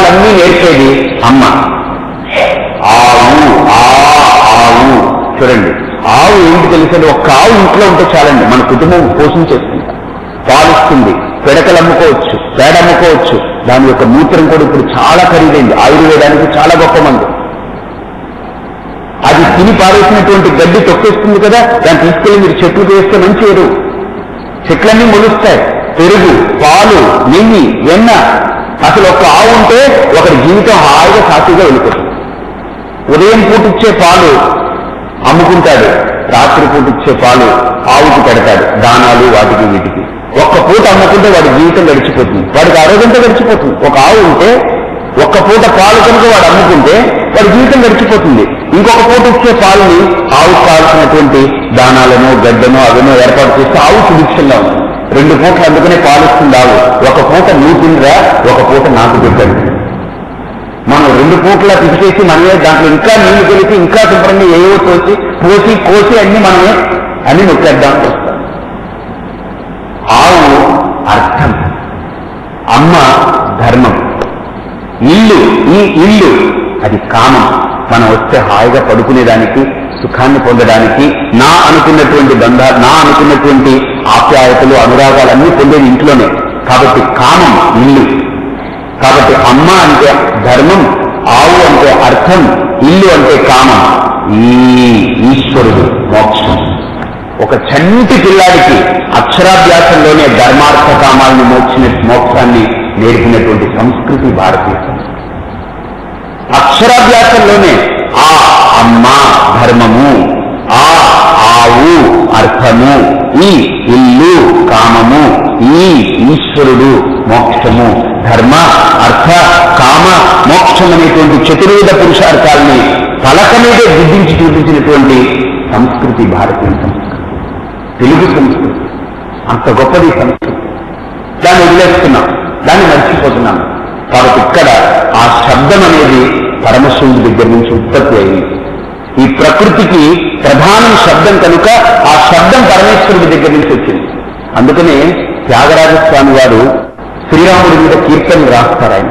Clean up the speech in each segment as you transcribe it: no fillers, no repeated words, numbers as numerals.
అక్షరాలన్నీ నేర్పేది అమ్మ. ఆవు ఆవు చూడండి, ఆవు ఏంటి తెలుసండి, ఒక్క ఆవు ఇంట్లో ఉంటే చాలండి మన కుటుంబం పోషించేస్తుంది, పాలిస్తుంది, పిడకలు అమ్ముకోవచ్చు, పేడ అమ్ముకోవచ్చు. దాని యొక్క మూత్రం కూడా ఇప్పుడు చాలా ఖరీదైంది, ఆయుర్వేదానికి చాలా గొప్ప మందు. అది తిని పారేసినటువంటి గడ్డి తొక్కేస్తుంది కదా, దాన్ని తీసుకెళ్లి మీరు చెట్లు వేస్తే మంచి ఎరువు, చెట్లన్నీ మొలుస్తాయి. పెరుగు, పాలు, నెయ్యి, వెన్న. అసలు ఒక్క ఆవు ఉంటే ఒకరి జీవితం హాయిగా సాక్షిగా వెళ్ళిపోతుంది. ఉదయం పూటిచ్చే పాలు అమ్ముకుంటాడు, రాత్రి పూటిచ్చే పాలు ఆవుకి పెడతాడు, దానాలు వాటికి వీటికి. ఒక్క పూట అమ్ముకుంటే వాడి జీవితం గడిచిపోతుంది, వాడికి ఆరోగ్యంతో గడిచిపోతుంది. ఒక ఆవు ఉంటే ఒక్క పూట పాలు కనుక వాడు అమ్ముకుంటే వాడి జీవితం గడిచిపోతుంది. ఇంకొక పూట ఇచ్చే పాలని ఆవుకు కావాల్సినటువంటి దానాలను గడ్డను అవన్నో ఏర్పాటు చేస్తే ఆవు సుభిక్షంగా ఉంది. 2 పూటలు అందుకనే పాలిస్తుంది ఆవు. ఒక పూట నువ్వు తిందిరా, ఒక పూట నాకు పెట్టాడు. మనం 2 పూటలా తిరిగేసి మనమే దాంట్లో ఇంకా నీళ్లు కలిపి ఇంకా శుభ్రంగా ఏవో పోసి కోసి అన్ని నొక్కేద్దాం వస్తాం. ఆవు అర్థం, అమ్మ ధర్మం, ఇల్లు ఈ ఇల్లు అది కామం. మనం వస్తే హాయిగా పడుకునేదానికి, సుఖాన్ని పొందడానికి, నా అనుకున్నటువంటి బంధాలు, నా అనుకున్నటువంటి ఆప్యాయతలు, అనురాగాలన్నీ పొందేది ఇంట్లోనే. కాబట్టి కామం ఇల్లు. కాబట్టి అమ్మ అంటే ధర్మం, ఆవు అంటే అర్థం, ఇల్లు అంటే కామం, ఈశ్వరుడు మోక్షం. ఒక చంటి పిల్లాడికి అక్షరాభ్యాసంలోనే ధర్మార్థ కామాలను మోక్షాన్ని నేర్పినటువంటి సంస్కృతి భారతీయ సంస్కృతి. అక్షరాభ్యాసంలోనే ఆ అమ్మ ధర్మము, ఆ ఆవు అర్థము, ఈ ఇల్లు కామము, ఈ ఈశ్వరుడు మోక్షము. ధర్మ అర్థ కామ మోక్షం అనేటువంటి చతుర్విధ పురుషార్థాలని పలక మీదే దిద్దించి చూపించినటువంటి సంస్కృతి భారతీయ సంస్కృతి, తెలుగు సంస్కృతి. అంత గొప్పది సంస్కృతి. దాన్ని వదిలేస్తున్నాం, దాన్ని మర్చిపోతున్నాం. కాబట్టి ఇక్కడ ఆ శబ్దం అనేది పరమశివుడి దగ్గర నుంచి ఉత్పత్తి అయింది. ఈ ప్రకృతికి ప్రధానం శబ్దం కనుక ఆ శబ్దం పరమేశ్వరుడి దగ్గర నుంచి వచ్చింది. అందుకనే త్యాగరాజస్వామి వారు శ్రీరాముడి మీద కీర్తనలు రాస్తారు ఆయన.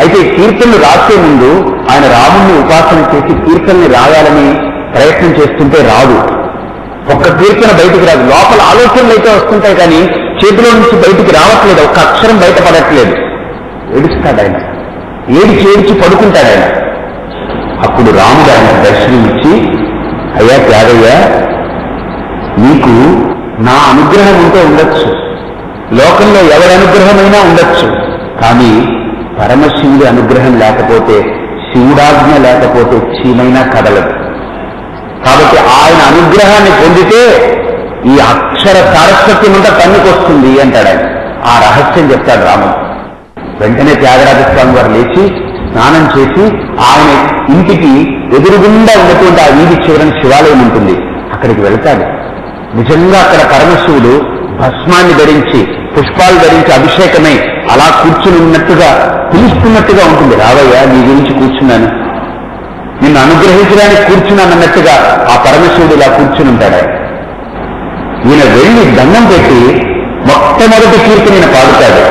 అయితే కీర్తనలు రాసే ముందు ఆయన రాముడిని ఉపాసన చేసి కీర్తనని రాయాలని ప్రయత్నం చేస్తుంటే రాదు. ఒక్క కీర్తన బయటికి రాదు. లోపల ఆలోచనలు అయితే వస్తుంటాయి కానీ చేతిలో నుంచి బయటికి రావట్లేదు, ఒక్క అక్షరం బయటపడట్లేదు. ఏడుస్తాడు ఆయన, ఏడిచి పడుకుంటాడు ఆయన. అప్పుడు రాముడు ఆయన దర్శనం ఇచ్చి, అయ్యా త్యాగయ్య, నీకు నా అనుగ్రహం ఉంటే ఉండొచ్చు, లోకంలో ఎవరి అనుగ్రహమైనా ఉండొచ్చు, కానీ పరమశివుడి అనుగ్రహం లేకపోతే, శివుడాజ్ఞ లేకపోతే చీమైనా కదలదు. కాబట్టి ఆయన అనుగ్రహాన్ని పొందితే ఈ అక్షర సారస్వత్యం అంతా పన్నుకొస్తుంది అంటాడు ఆయన. ఆ రహస్యం చెప్తాడు రాముడు. వెంటనే త్యాగరాజస్వామి వారు లేచి స్నానం చేసి ఆయన ఇంటికి ఎదురుగుండా ఉన్నటువంటి ఆ వీధి చివరన శివాలయం ఉంటుంది, అక్కడికి వెళ్తాడు. నిజంగా అక్కడ పరమశివుడు భస్మాన్ని ధరించి, పుష్పాలు ధరించి అభిషేకమై అలా కూర్చుని ఉన్నట్టుగా, పిలుస్తున్నట్టుగా ఉంటుంది. రావయ్యా, నీ గురించి కూర్చున్నాను, నిన్ను అనుగ్రహించడానికి కూర్చున్నానన్నట్టుగా ఆ పరమశివుడు ఇలా కూర్చుని ఉంటాడు. ఈయన వెళ్ళి దండం పెట్టి మొట్టమొదటి కీర్తన ఈయన పాడుతాడు.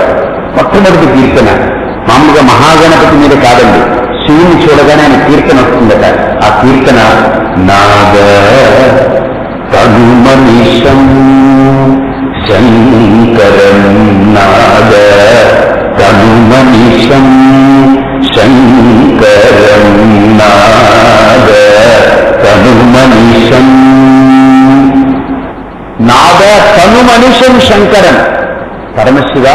మొట్టమొదటి కీర్తన మామూలుగా మహాగణపతి మీద కాదండి, శివుని చూడగానే ఆయన కీర్తన వస్తుందట. ఆ కీర్తన నాద తనుమనిషం శంకరం, నాద తనుమనిషం శంకరం, నాద తనుమనిషం. నాద తనుమనిషం శంకరం. పరమశివ,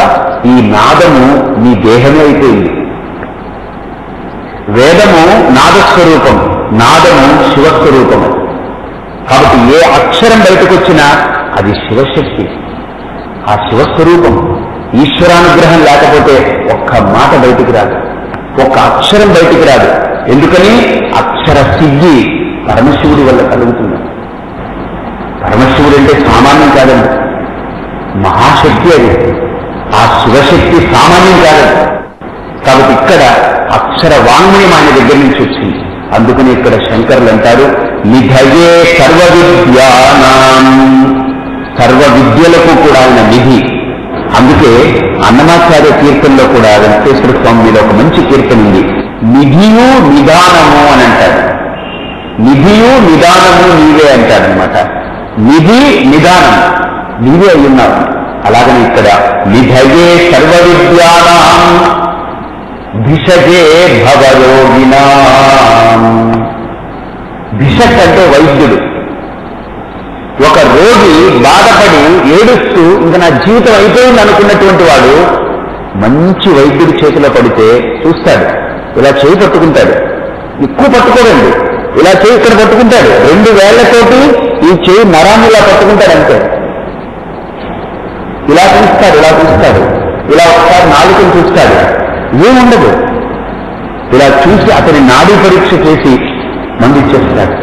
ఈ నాదము నీ దేహమే అయిపోయింది. వేదము నాదస్వరూపం, నాదము శివస్వరూపము. కాబట్టి ఏ అక్షరం బయటకు వచ్చినా అది శివశక్తి, ఆ శివస్వరూపం. ఈశ్వరానుగ్రహం లేకపోతే ఒక్క మాట బయటికి రాదు, ఒక్క అక్షరం బయటికి రాదు. ఎందుకని? అక్షర సిద్ధి పరమశివుడి వల్ల కలుగుతుంది. పరమశివుడు అంటే సామాన్యం కాదండి, మహాశక్తి అది. ఆ శివశక్తి సామాన్యం కాదండి. కాబట్టి ఇక్కడ అక్షర వాంగ్మయం ఆయన దగ్గర నుంచి వచ్చింది. అందుకని ఇక్కడ శంకరులు అంటారు, నిధయే సర్వ విద్యానాం, సర్వ విద్యలకు కూడా ఆయన నిధి. అందుకే అన్నమాచార్య కీర్తనలో కూడా వెంకటేశ్వర స్వామి మీద ఒక మంచి కీర్తన ఉంది. నిధియు నిదానము అని అంటాడు. నిధియు నిదానము నీవే అంటాడనమాట. నిధి నిదానం నీవే అయ్యున్నావు. అలాగని ఇక్కడ నిధయే సర్వ విద్యానాం భిషజే భవరోగినాం. భిషక్ అంటే వైద్యుడు. ఒక రోగి బాధపడి ఏడుస్తూ ఇంకా నా జీవితం అయిపోయింది అనుకున్నటువంటి వాడు మంచి వైద్యుడి చేతిలో పడితే చూస్తాడు, ఇలా చేయి పట్టుకుంటాడు, ఎక్కువ పట్టుకోడండి, ఇలా చేయి ఇక్కడ పట్టుకుంటాడు, 2 వేళ్లతోటి ఈ చేయి నరాన్ని ఇలా పట్టుకుంటాడు అంతే. ఇలా చూస్తాడు, ఇలా చూస్తాడు, ఇలా ఒకసారి నాలుకను చూస్తాడు, ఏముండదు. ఇలా చూసి అతని నాడీ పరీక్ష చేసి మందు ఇచ్చేస్తాడు.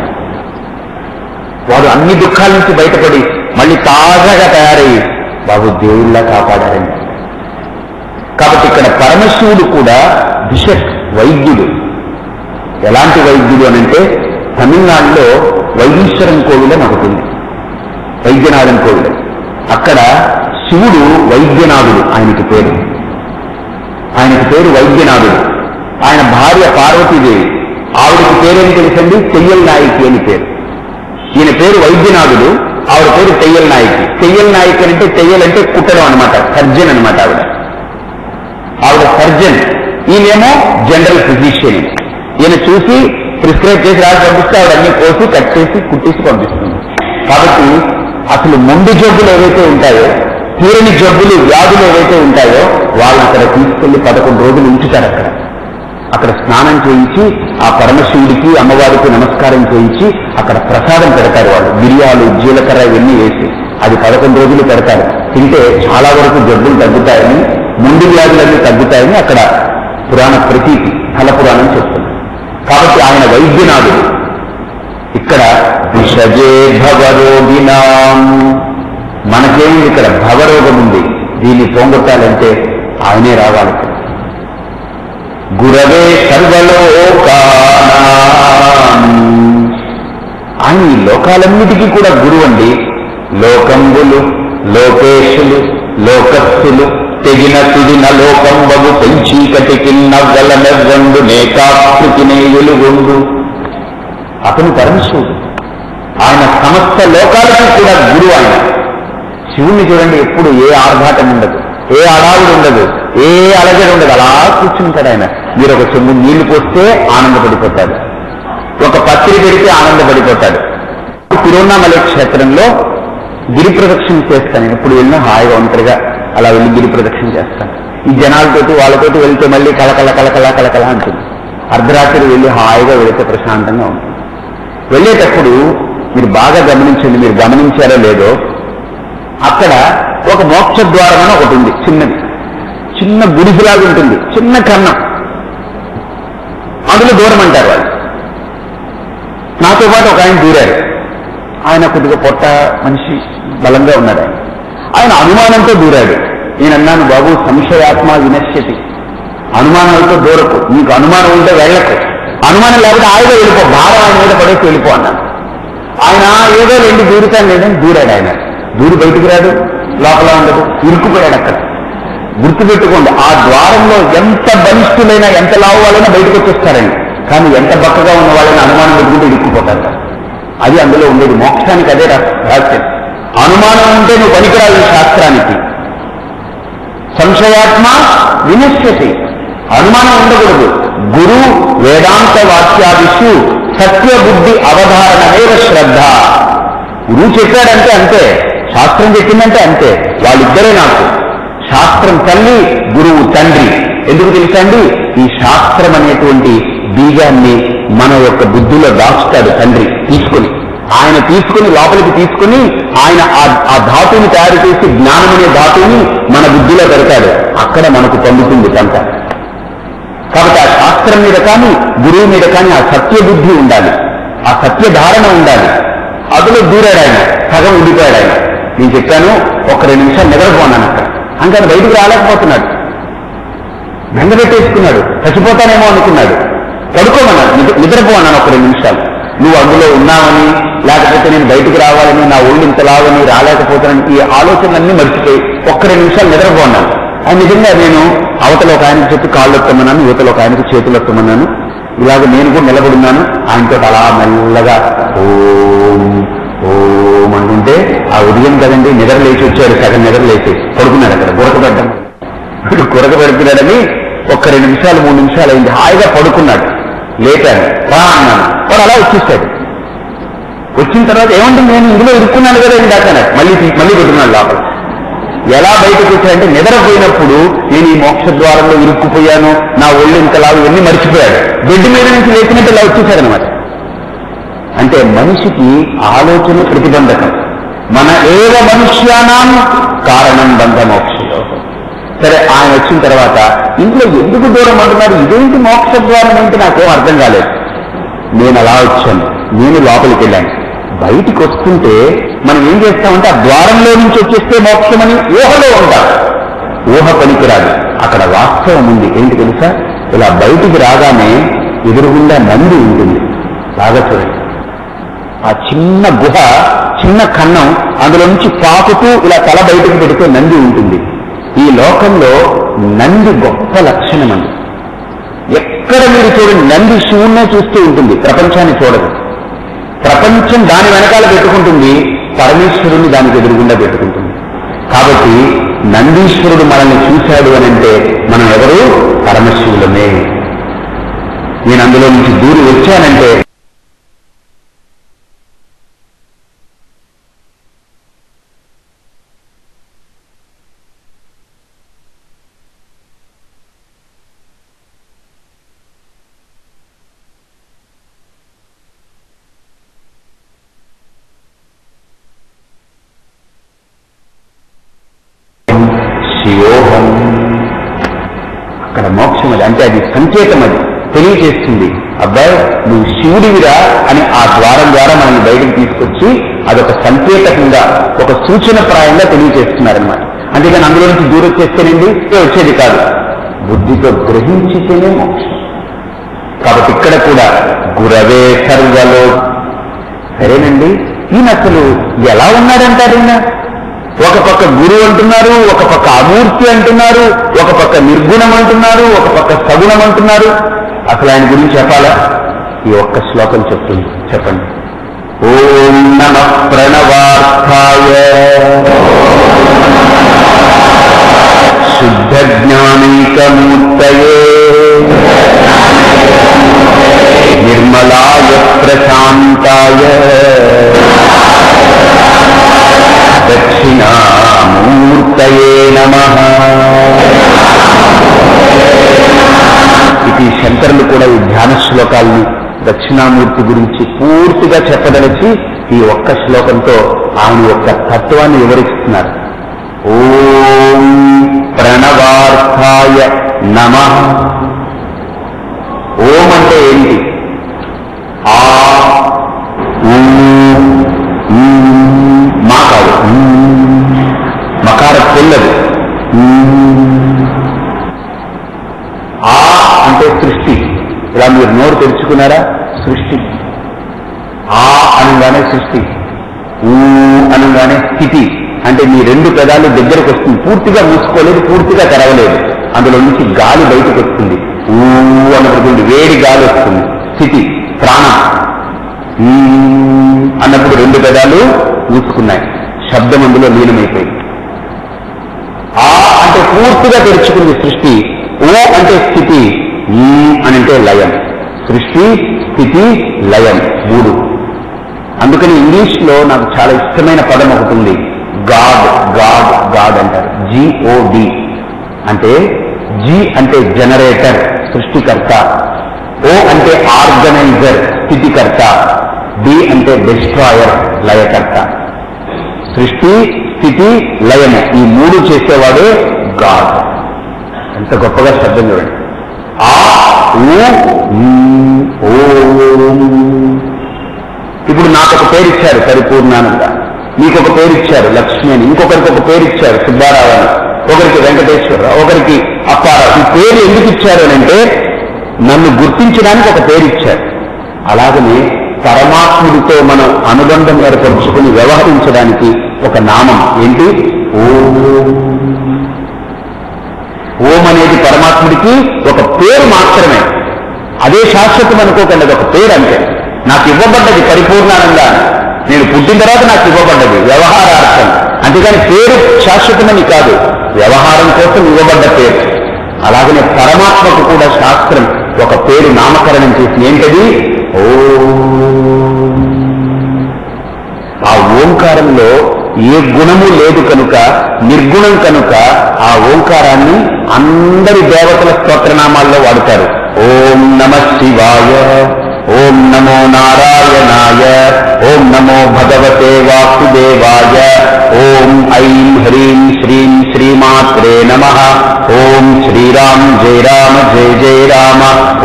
వాడు అన్ని దుఃఖాల నుంచి బయటపడి మళ్ళీ తాజాగా తయారయ్యి బాబు దేవుళ్ళ కాపాడారని. కాబట్టి ఇక్కడ పరమశివుడు కూడా బిషప్ వైద్యుడు. ఎలాంటి వైద్యుడు అనంటే తమిళనాడులో వైదీశ్వరం కోవిల ఒకటి ఉంది, వైద్యనాథం కోవిల. అక్కడ శివుడు వైద్యనాథుడు, ఆయనకి పేరు. ఆయనకి పేరు వైద్యనాథుడు. ఆయన భార్య పార్వతీదేవి, ఆవిడకి పేరేమి తెలుసండి? తెయ్యల్ నాయకి అని పేరు. ఈయన పేరు వైద్యనాథుడు, ఆవిడ పేరు తెయ్యల్ నాయకి. తెయ్యల్ నాయకి అంటే తెయ్యల్ అంటే కుట్టడం అనమాట, సర్జన్ అనమాట. ఆవిడ సర్జన్, ఈయనేమో జనరల్ ఫిజిషియన్. ఈయన చూసి ప్రిస్క్రైబ్ చేసి రాసి పంపిస్తే ఆవిడ అన్ని కోసి కట్ చేసి కుట్టేసి పంపిస్తుంది. కాబట్టి అసలు మొండి జబ్బులు ఏవైతే ఉంటాయో, తీరని జబ్బులు వ్యాధులు ఏవైతే ఉంటాయో వాళ్ళని అక్కడ తీసుకెళ్లి 11 రోజులు ఉంచుతారు. అక్కడ స్నానం చేయించి ఆ పరమశివుడికి అమ్మవారికి నమస్కారం చేయించి అక్కడ ప్రసాదం పెడతారు. వాళ్ళు మిరియాలు జీలకర్ర ఇవన్నీ వేసి అది 11 రోజులు పెడతారు. తింటే చాలా వరకు జబ్బులు తగ్గుతాయని, మొండి వ్యాధులన్నీ తగ్గుతాయని అక్కడ పురాణ ప్రతీతి, ఫల పురాణం చెప్తుంది. కాబట్టి ఆయన వైద్యనాథుడు. ఇక్కడ విషజే భవరోగినాం, మనకేమి ఇక్కడ భవరోగం ఉంది, దీన్ని పోగొట్టాలంటే ఆయనే రావాలి. గురవే సర్వలోకానాం, ఆయన ఈ లోకాలన్నిటికీ కూడా గురువు అండి. లోకంబులు, లోకేశులు, లోకస్థులు తెగిన తిడిన లోకంబగు పెంచీకటి కిన్నవ్వల నెవ్వండు నేకాకృతినే వెలుగొండు. అతను పరమశివుడు. ఆయన సమస్త లోకాలకి కూడా గురువు. ఆయన శివుణ్ణి చూడండి, ఎప్పుడు ఏ ఆర్భాటం ఉండదు, ఏ అడావుడు ఉండదు, ఏ అలజడి ఉండదు, అలా కూర్చుంటాడు ఆయన. మీరు ఒక చెంబు నీళ్లు పోస్తే ఆనందపడిపోతాడు, ఒక పత్రి పెడితే ఆనందపడిపోతాడు. తిరువన్నామలై క్షేత్రంలో గిరి ప్రదక్షిణ చేస్తాను. ఎప్పుడు వెళ్ళినా హాయిగా ఒంటరిగా అలా వెళ్ళి గిరి ప్రదక్షిణ చేస్తాను. ఈ జనాలతోటి వాళ్ళతోటి వెళ్తే మళ్ళీ కలకల కలకల కలకల అంటుంది. అర్ధరాత్రి వెళ్ళి హాయిగా వెళితే ప్రశాంతంగా ఉంటుంది. వెళ్ళేటప్పుడు మీరు బాగా గమనించండి, మీరు గమనించారో లేదో, అక్కడ ఒక మోక్ష ద్వారం అని ఒకటి ఉంది, చిన్నది, చిన్న గుడిసిలాగా ఉంటుంది, చిన్న కన్నం, అందులో దూరం అంటారు వాళ్ళు. నాతో పాటు ఒక ఆయన దూరారు. ఆయన కొద్దిగా పొట్ట మనిషి, బలంగా ఉన్నాడు. ఆయన అనుమానంతో దూరాడు. నేను అన్నాను, బాబు సంశయాత్మ వినశ్యతి, అనుమానాలతో దూరకు, నీకు అనుమానం ఉంటే వెళ్ళకు, అనుమానం లేకపోతే ఆయుధ వెళ్ళిపో, భారం ఆయన మీద పడేసి వెళ్ళిపో అన్నాను. ఆయన ఏదో 2 దూరుతాను లేదని దూరాడు. ఆయన దూరి బయటికి రాడు, లోపల ఉండదు, ఇరుక్కుపోయాడు. అక్కడ గుర్తుపెట్టుకోండి, ఆ ద్వారంలో ఎంత బలిష్ఠులైనా ఎంత లావు వాళ్ళైనా బయటకు వచ్చేస్తారండి, కానీ ఎంత బక్కగా ఉన్న వాళ్ళైనా అనుమానం పెట్టుకుంటే ఇరుక్కుపోతారు. అది అందులో ఉండేది. మోక్షానికి అదే రహస్యం. అనుమానం ఉంటే నువ్వు పనికిరాదు ఈ శాస్త్రానికి. సంశయాత్మ వినశ్యతి, అనుమానం ఉండకూడదు. గురు వేదాంత వాక్యాదిషు సత్యబుద్ధి అవధారణమేవ శ్రద్ధ. గురువు చెప్పాడంటే అంతే, శాస్త్రం చెప్పిందంటే అంతే. వాళ్ళిద్దరే నాకు. శాస్త్రం తల్లి, గురువు తండ్రి. ఎందుకు తెలుసండి? ఈ శాస్త్రం అనేటువంటి బీజాన్ని మన యొక్క బుద్ధిలో దాచుతాడు తండ్రి తీసుకుని. ఆయన తీసుకుని లోపలికి తీసుకుని ఆయన ఆ ధాతువుని తయారు చేసి జ్ఞానం అనే ధాతువుని మన బుద్ధిలో పెడతాడు. అక్కడ మనకు పొందుతుంది పంట. కాబట్టి ఆ శాస్త్రం మీద కానీ గురువు మీద కానీ ఆ సత్య బుద్ధి ఉండాలి, ఆ సత్య ధారణ ఉండాలి. అందులో దూరాడు ఆయన, సగం ఉండిపోయాడు ఆయన. నేను చెప్పాను, ఒక 2 నిమిషాలు నిద్రపోన్నాను అక్కడ. అందుకని బయటికి రాలేకపోతున్నాడు, బెంగ పెట్టేసుకున్నాడు, చచ్చిపోతానేమో అనుకున్నాడు. పడుకోమన్నాడు, నిద్రపోన్నాను ఒక 2 నిమిషాలు. నువ్వు అందులో ఉన్నావని, లేకపోతే నేను బయటికి రావాలని, నా ఒళ్ళు ఇంతలావని, రాలేకపోతానని ఈ ఆలోచనలన్నీ మర్చిపోయి ఒక్క 2 నిమిషాలు నిద్రపోన్నాను. అది నిజంగా నేను అవతల ఒక ఆయనకు చెప్పి కాళ్ళు ఎత్తమన్నాను, యువతలో ఒక ఆయనకు చేతులు ఎత్తమన్నాను. ఇలాగ నేను కూడా నిలబడున్నాను. ఆయనతో అలా మెల్లగా ఓం ఓం అంటుంటే ఆ ఉదయం కదండి నిద్ర లేచి వచ్చాడు, సగం నిద్ర లేచి పడుకున్నాడు. అక్కడ గురకబెట్టడం గురకబెడుతున్నాడని ఒక్క 2 నిమిషాలు 3 నిమిషాలు అయింది. హాయిగా పడుకున్నాడు. లేపాను, రా అన్నాను. వాడు అలా వచ్చేసాడు. వచ్చిన తర్వాత ఏమంటే నేను ఇందులో ఇరుక్కున్నాను కదా ఇందాకన్నాడు. మళ్ళీ పెట్టుకున్నాడు లోపల. ఎలా బయటకు వచ్చాడంటే నిద్రపోయినప్పుడు నేను ఈ మోక్ష ద్వారంలో ఇరుక్కుపోయాను, నా ఒళ్ళు ఇంతలాగా ఇవన్నీ మర్చిపోయాడు. బెడ్ మీద నుంచి లేచినట్టు ఇలా వచ్చేసాడనమాట. అంటే మనిషికి ఆలోచన ప్రతిబంధకం. మన ఏవ మనుష్యానాం కారణం బంధ మోక్షలో. సరే, ఆయన వచ్చిన తర్వాత ఇంట్లో ఎందుకు దూరం అంటున్నారు, ఇదేంటి మోక్ష ద్వారం ఏంటి నాకేం అర్థం కాలేదు. నేను అలా వచ్చాను, నేను లోపలికి వెళ్ళాను. బయటికి వస్తుంటే మనం ఏం చేస్తామంటే ఆ ద్వారంలో నుంచి వచ్చేస్తే మోక్షమని ఊహలో ఉంటాం. ఊహ పనికిరాదు, అక్కడ వాస్తవం ఉంది. ఏంటి తెలుసా, ఇలా బయటికి రాగానే ఎదురుగుండా నంది ఉంటుంది. బాగా చూడండి, ఆ చిన్న గుహ, చిన్న కన్నం, అందులో నుంచి పాకుతూ ఇలా తల బయటకు పెడితే నంది ఉంటుంది. ఈ లోకంలో నంది గొప్ప లక్షణం అండి. ఎక్కడ మీరు చూడండి, నంది శివుణ్ణే చూస్తూ ఉంటుంది, ప్రపంచాన్ని చూడదు. ప్రపంచం దాని వెనకాల పెట్టుకుంటుంది, పరమేశ్వరుని దానికి ఎదురుగుండా పెట్టుకుంటుంది. కాబట్టి నందీశ్వరుడు మనల్ని చూశాడు అని అంటే మనం ఎవరు? పరమశివులమే. నేను అందులో నుంచి దూరి వచ్చానంటే శివోహం. అక్కడ మోక్షం అది, అంటే అది సంకేతం, అది తెలియజేస్తుంది. అబ్బాయి నువ్వు శివుడివిరా అని ఆ ద్వారం ద్వారా మనల్ని బయటకు తీసుకొచ్చి అదొక సంకేతకంగా, ఒక సూచన ప్రాయంగా తెలియజేస్తున్నారనమాట. అంతేగాని అందులో నుంచి దూరం వచ్చేస్తేనండి వచ్చేది కాదు, బుద్ధితో గ్రహించితేనే మోక్షం. కాబట్టి ఇక్కడ కూడా గురవే సర్వలో. సరేనండి, ఈయన అసలు ఎలా ఉన్నాడంటారు? ఈయన ఒక పక్క గురువు అంటున్నారు, ఒక పక్క అమూర్తి అంటున్నారు, ఒక పక్క నిర్గుణం అంటున్నారు, ఒక పక్క సగుణం అంటున్నారు. అసలు ఆయన గురించి చెప్పాలా? ఈ ఒక్క శ్లోకం చెప్తుంది, చెప్పండి. ఓం నమః ప్రణవార్థాయ శుద్ధ జ్ఞానైకమూర్తయే నిర్మలాయ ప్రశాంతాయ దక్షిణామూర్తయే నమః. ఇది శంకరులు కూడా ఈ ధ్యాన శ్లోకాల్ని దక్షిణామూర్తి గురించి పూర్తిగా చెప్పదలిచి ఈ ఒక్క శ్లోకంతో ఆయన యొక్క తత్వాన్ని వివరిస్తున్నారు. ఓం ప్రణవార్థాయ నమః. ఓం అంటే ఏంటి? ఆ మా కాదు, మకార పొల్లదు. ఆ అంటే సృష్టి. ఇలా మీరు నోరు తెరుచుకున్నారా? సృష్టి. ఆ అనగానే సృష్టి, ఊ అనగానే స్థితి. అంటే మీ 2 పెదాలు దగ్గరకు వస్తుంది, పూర్తిగా మూసుకోలేదు, పూర్తిగా తెరవలేదు, అందులో నుంచి గాలి బయటకు వస్తుంది. ఊ అన్నప్పుడు వేడి గాలి వస్తుంది. స్థితి, ప్రాణం. అన్నప్పుడు 2 పెదాలు మూసుకున్నాయి, శబ్దం అందులో లీనమైపోయింది. ఆ అంటే పూర్తిగా తెరుచుకుంది సృష్టి. ఓ అంటే స్థితి, అని అంటే లయం. సృష్టి, స్థితి, లయం 3. అందుకని ఇంగ్లీష్లో నాకు చాలా ఇష్టమైన పదం ఒకటి ఉంది, గాడ్. గాడ్ గాడ్ అంటారు, GOD. అంటే జి అంటే జనరేటర్, సృష్టికర్త. ఓ అంటే ఆర్గనైజర్, స్థితికర్త. డి అంటే డిస్ట్రాయర్, లయకర్త. సృష్టి, స్థితి, లయము, ఈ 3 చేసేవాడే గాడ్. ఎంత గొప్పగా శబ్దం చూడండి. ఆ ఓం. ఇప్పుడు నాకు ఒక పేరు ఇచ్చారు పరిపూర్ణానంద, మీకు ఒక పేరు ఇచ్చారు లక్ష్మి అని, ఇంకొకరికి ఒక పేరు ఇచ్చారు సుబ్బారావు అని, ఒకరికి వెంకటేశ్వరరావు, ఒకరికి అప్పారావు. ఈ పేరు ఎందుకు ఇచ్చారు అని అంటే నన్ను గుర్తించడానికి ఒక పేరు ఇచ్చారు. అలాగనే పరమాత్ముడితో మనం అనుబంధం ఏర్పరుచుకుని వ్యవహరించడానికి ఒక నామం ఏంటి? ఓం. ఓం అనేది పరమాత్ముడికి ఒక పేరు మాత్రమే. అదే శాశ్వతం అనుకోకండి, అది ఒక పేరు అంతే. నాకు ఇవ్వబడ్డది పరిపూర్ణానంగా, నేను పుట్టిన తర్వాత నాకు ఇవ్వబడ్డది వ్యవహారార్థం. అంతేగాని పేరు శాశ్వతమని కాదు, వ్యవహారం కోసం ఇవ్వబడ్డ పేరు. అలాగనే పరమాత్మకు కూడా శాస్త్రం ఒక పేరు నామకరణం చేసి ఏంటది? ఓం. ఆ ఓంకారంలో ఏ గుణము లేదు కనుక, నిర్గుణం కనుక ఆ ఓంకారాన్ని అందరి దేవతల స్తోత్రనామాల్లో వాడుతారు. ఓం నమః శివాయ, ఓం నమో నారాయణాయ, ఓం నమో భగవతే వాసుదేవాయ, ఓం ఐం హ్రీం శ్రీం శ్రీమాత్రే నమః, ఓం శ్రీరామ్ జయ రామ జయ జయ రామ,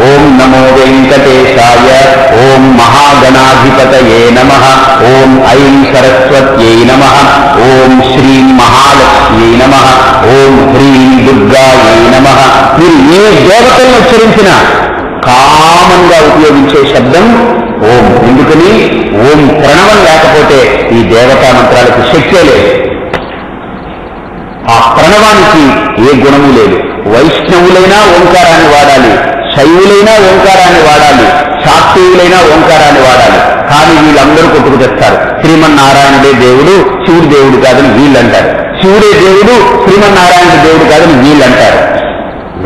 ఓం నమో వెంకటేశాయ, ఓం మహాగణాధిపతయే నమః, ఓం ఐం సరస్వత్యై నమః, ఓం శ్రీం మహాలక్ష్మ్యై నమః, ఓం హ్రీం దుర్గాయై నమః. మీరు ఏ దేవతలను ఉచ్చరించినా కామన్ గా ఉపయోగించే శబ్దం ఓం. ఎందుకని? ఓం ప్రణవం లేకపోతే ఈ దేవతా మంత్రాలకు శక్తే లేదు. ఆ ప్రణవానికి ఏ గుణము లేదు. వైష్ణవులైనా ఓంకారాన్ని వాడాలి, శైవులైనా ఓంకారాన్ని వాడాలి, శాస్త్రీయులైనా ఓంకారాన్ని వాడాలి. కానీ వీళ్ళందరూ కొట్టుకు తెస్తారు. శ్రీమన్నారాయణుడే దేవుడు, శివుడు దేవుడు కాదని వీళ్ళంటారు. శివుడే దేవుడు, శ్రీమన్నారాయణుడు దేవుడు కాదని వీళ్ళంటారు.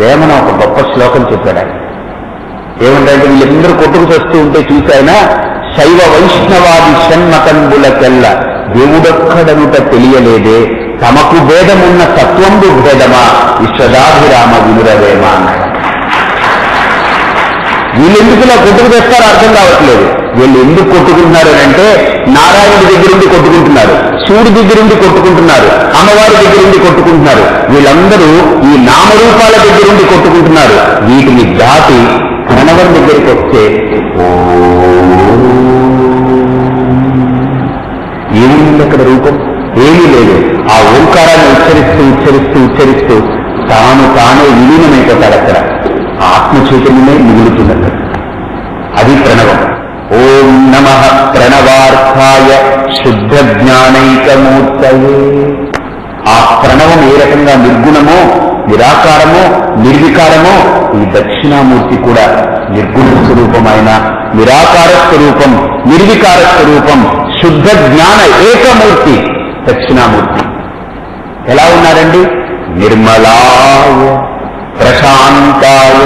వేమన ఒక గొప్ప శ్లోకం చెప్పాడు. ఏమంటే వీళ్ళందరూ కొట్టుకు చేస్తూ ఉంటే చూసాయినా, శైవ వైష్ణవాది షణ్మతంబులకెల్ల దేవుడొక్కడనుట తెలియలేదే, తమకు భేదమున్న తత్వంబు భేదమా విశ్వదాభిరామ వినురవేమ అన్నాడు. వీళ్ళు ఎందుకు ఇలా కొట్టుకు తెస్తారో అర్థం కావట్లేదు. వీళ్ళు ఎందుకు కొట్టుకుంటున్నారు అంటే, నారాయణుడి దగ్గరుండి కొట్టుకుంటున్నారు, శివుడి దగ్గరుండి కొట్టుకుంటున్నారు, అమ్మవారి దగ్గరుండి కొట్టుకుంటున్నారు. వీళ్ళందరూ ఈ నామరూపాల దగ్గరుండి కొట్టుకుంటున్నారు. వీటిని దాటి ప్రణవం దగ్గరికి వస్తే ఏముంది అక్కడ? రూపం ఏమీ లేదు. ఆ ఓంకారాన్ని ఉచ్చరిస్తూ ఉచ్చరిస్తూ ఉచ్చరిస్తూ తానే విలీనమైపోతాడు. అక్కడ ఆత్మ చైతన్యమే మిగులుతుంది. అది ప్రణవం. ఓం నమః ప్రణవార్థాయ శుద్ధ జ్ఞానైకమూర్తయే. ఆ ప్రణవం ఏ రకంగా నిర్గుణమో, నిరాకారమో, నిర్వికారమో, ఈ దక్షిణామూర్తి కూడా నిర్గుణ స్వరూపమైన నిరాకార స్వరూపం, నిర్వికార స్వరూపం, శుద్ధ జ్ఞాన ఏకమూర్తి దక్షిణామూర్తి. ఎలా ఉన్నారండి? నిర్మలాయ ప్రశాంతాయ.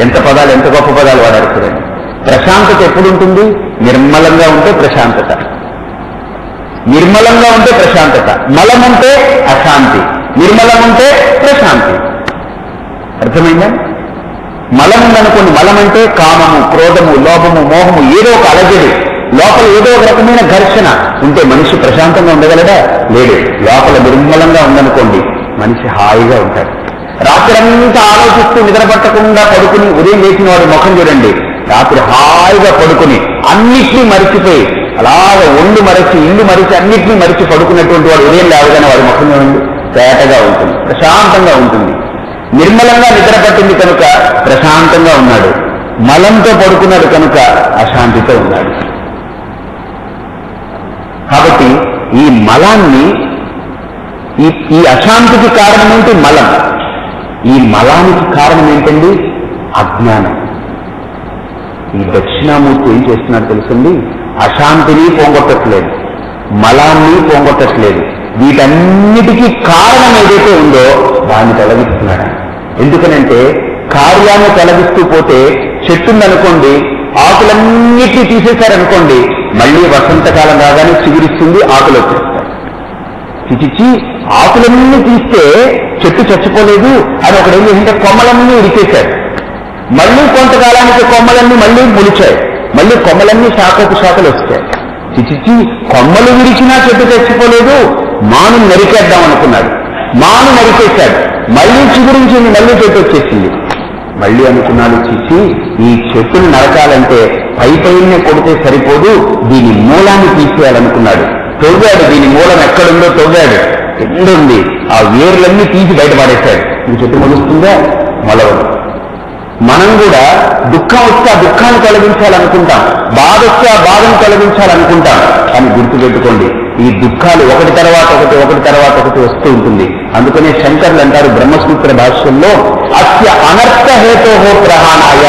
ఎంత పదాలు, ఎంత గొప్ప పదాలు వాడారు చూడండి. ప్రశాంతత ఎప్పుడు ఉంటుంది? నిర్మలంగా ఉంటే ప్రశాంతత, నిర్మలంగా ఉంటే ప్రశాంతత. మలం ఉంటే అశాంతి, నిర్మలం ఉంటే ప్రశాంతి. అర్థమైందా? మలం ఉందనుకోండి, మలం అంటే కామము, క్రోధము, లోభము, మోహము, ఏదో ఒక అలజడి, లోపల ఏదో ఒక రకమైన ఘర్షణ ఉంటే మనిషి ప్రశాంతంగా ఉండగలడా? లేడు. లోపల నిర్మలంగా ఉందనుకోండి, మనిషి హాయిగా ఉంటాడు. రాత్రంతా ఆలోచిస్తూ నిద్ర పట్టకుండా పడుకుని ఉదయం లేచిన వాడి ముఖం చూడండి, రాత్రి హాయిగా పడుకుని అన్నిటినీ మరిచిపోయి అలాగ ఒళ్ళు మరచి, ఇల్లు మరిచి, అన్నిటినీ మరిచి పడుకున్నటువంటి వాడు ఉదయం లేవగానే వాడి ముఖం చూడండి తేటగా ఉంటుంది, ప్రశాంతంగా ఉంటుంది. నిర్మలంగా నిద్ర పట్టింది కనుక ప్రశాంతంగా ఉన్నాడు. మలంతో పడుకున్నాడు కనుక అశాంతితో ఉన్నాడు. కాబట్టి ఈ మలాన్ని, ఈ అశాంతికి కారణం ఏంటి? మలం. ఈ మలానికి కారణం ఏంటండి? అజ్ఞానం. ఈ దక్షిణామూర్తి ఏం చేస్తున్నాడు తెలుసండి? అశాంతిని పోగొట్టట్లేదు, మలాన్ని పోగొట్టట్లేదు. వీటన్నిటికీ కారణం ఏదైతే ఉందో దాన్ని తొలగిస్తున్నాడు. ఎందుకనంటే కార్యాన్ని తొలగిస్తూ పోతే చెట్టుందనుకోండి, ఆకులన్నిటినీ తీసేశారనుకోండి, మళ్ళీ వసంతకాలం రాగానే చిగురిస్తుంది, ఆకులు వచ్చేస్తాయి. చిచిచి ఆకులన్నీ తీస్తే చెట్టు చచ్చిపోలేదు అని ఒకడేం చేసింటే కొమ్మలన్నీ ఇరికేశాడు. మళ్ళీ కొంతకాలానికి కొమ్మలన్నీ మళ్ళీ మొలిచాయి, మళ్ళీ కొమ్మలన్నీ శాఖకు శాఖలు వచ్చాయి. చిచిచి కొమ్మలు విరిచినా చెట్టు చచ్చిపోలేదు, మాను నరికేద్దాం అనుకున్నాడు, మాను నరికేశాడు, మళ్ళీ చిగురించింది, మళ్ళీ చెట్టు వచ్చేసింది. మళ్ళీ అనుకున్నాడు, చిచి ఈ చెట్టును నరకాలంటే పైనే కొడితే సరిపోదు, దీని మూలాన్ని తీసేయాలనుకున్నాడు. తవ్వాడు, దీని మూలం ఎక్కడుందో తవ్వాడు, ఎండుంది. ఆ వేర్లన్నీ తీసి బయటపడేశాడు. ఈ చెట్టు మొలుస్తుందా? మొలవదు. మనం కూడా దుఃఖం వస్తే ఆ దుఃఖాన్ని తొలగించాలనుకుంటాం, బాధ వస్తే ఆ బాధను తొలగించాలనుకుంటాం. కానీ గుర్తుపెట్టుకోండి, ఈ దుఃఖాలు ఒకటి తర్వాత ఒకటి వస్తూ ఉంటుంది. అందుకనే శంకర్లు అంటారు బ్రహ్మసూత్ర భాష్యంలో, అస్య అనర్థ హేతోహో ప్రహాణాయ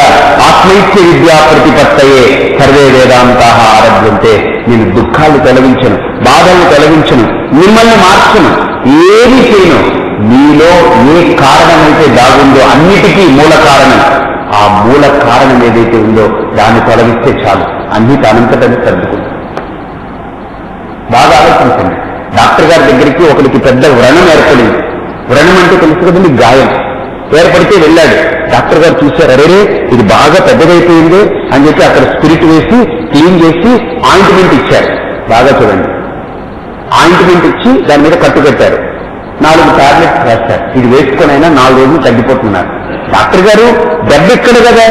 ఆత్మైక్య విద్యా ప్రతిపత్తయే సర్వే వేదాంతాః ఆరభ్యంతే. నేను దుఃఖాలు తొలగించను, బాధలను తొలగించను, మిమ్మల్ని మార్చను, ఏది చేయను. మీలో ఏ కారణమైతే దాగుందో అన్నిటికీ మూల కారణం, ఆ మూల కారణం ఏదైతే ఉందో దాన్ని తొలగిస్తే చాలు, అన్ని తనంతటది సర్దుకుంటుంది. బాగా ఆలోచించండి. డాక్టర్ గారి దగ్గరికి ఒకరికి పెద్ద వ్రణం ఏర్పడింది. వ్రణం అంటే తెలుసు కదండి, గాయం ఏర్పడితే వెళ్ళాడు. డాక్టర్ గారు చూశారు, అరే ఇది బాగా పెద్దదైపోయింది అని చెప్పి అక్కడ స్పిరిట్ వేసి క్లీన్ చేసి ఆయింట్మెంట్ ఇచ్చారు. బాగా చూడండి, ఆయింట్మెంట్ ఇచ్చి దాని మీద కట్టు పెట్టారు, 4 టాబ్లెట్స్ రాశారు. ఇది వేసుకొనైనా 4 రోజులు తగ్గిపోతున్నారు. డాక్టర్ గారు దెబ్బ ఇక్కడ కదా,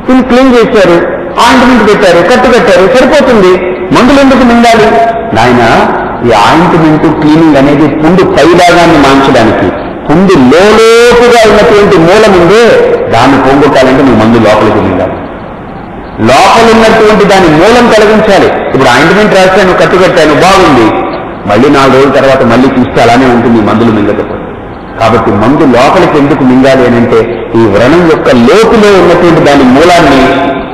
దీన్ని క్లీన్ చేశారు, ఆయింట్మెంట్ పెట్టారు, కట్టు పెట్టారు, సరిపోతుంది, మందులు ఎందుకు మింగాలి? నాయన, ఈ ఆయింట్మెంట్ క్లీనింగ్ అనేది పుండు పై భాగాన్ని మార్చడానికి, పుండు లోతుగా ఉన్నటువంటి మూలం ఉందే దాన్ని పోగొట్టాలంటే మీ మందు లోపలికి మింగాలి. లోపల ఉన్నటువంటి దాని మూలం తొలగించాలి. ఇప్పుడు ఆయింట్మెంట్ రాశాను, కట్టు పెట్టాను, బాగుంది, మళ్ళీ 4 రోజుల తర్వాత మళ్ళీ చూస్తే అలానే ఉంటుంది మందులు మింగకపోతే. కాబట్టి మందు లోపలికి ఎందుకు మింగాలి అని అంటే ఈ వ్రణం యొక్క లోతులో ఉన్నటువంటి దాని మూలాన్ని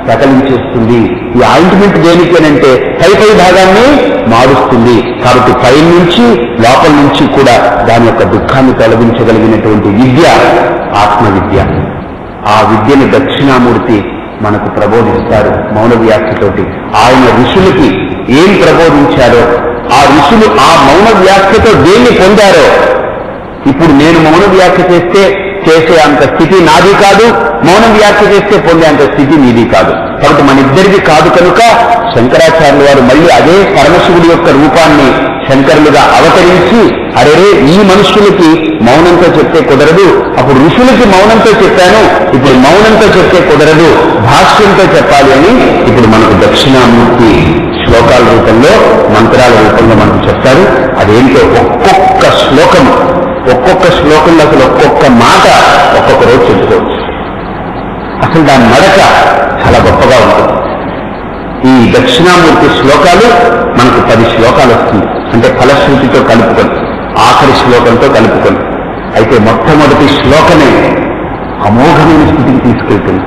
సకలించేస్తుంది. ఈ ఆయింట్మెంట్ దేనికి అంటే పై భాగాన్ని మారుస్తుంది. కాబట్టి పై నుంచి లోపల నుంచి కూడా దాని యొక్క దుఃఖాన్ని తొలగించగలిగినటువంటి విద్య ఆత్మవిద్య. ఆ విద్యను దక్షిణామూర్తి మనకు ప్రబోధిస్తారు మౌన వ్యాఖ్యతోటి. ఆయన ఋషులకి ఏం ప్రబోధించారో, ఆ ఋషులు ఆ మౌన వ్యాఖ్యతో దేన్ని పొందారో, ఇప్పుడు నేను మౌన వ్యాఖ్య చేసే అంత స్థితి నాది కాదు, మౌనం వ్యాఖ్య చేస్తే పొందే అంత స్థితి నీది కాదు. కాబట్టి మన ఇద్దరిది కాదు కనుక శంకరాచార్యుల వారు మళ్ళీ అదే పరమశివుడి యొక్క రూపాన్ని శంకరులుగా అవతరించి, అరే ఈ మనుషులకి మౌనంతో చెప్తే కుదరదు, అప్పుడు ఋషులకి మౌనంతో చెప్పాను, ఇప్పుడు మౌనంతో చెప్తే కుదరదు, భాష్యంతో చెప్పాలి అని ఇప్పుడు మనకు దక్షిణామూర్తి శ్లోకాల రూపంలో మంత్రాల రూపంలో మనకు చెప్తారు. అదేంటో ఒక్కొక్క శ్లోకంలో అసలు ఒక్కొక్క మాట ఒక్కొక్క రోజు చెప్పుకోవచ్చు. అసలు దాని నడక చాలా గొప్పగా ఉంటుంది. ఈ దక్షిణామూర్తి శ్లోకాలు మనకు 10 శ్లోకాలు వస్తుంది, అంటే ఫలశ్రుతితో కలుపుకొని, ఆఖరి శ్లోకంతో కలుపుకొని. అయితే మొట్టమొదటి శ్లోకమే అమోఘమైన స్థితికి తీసుకెళ్తుంది.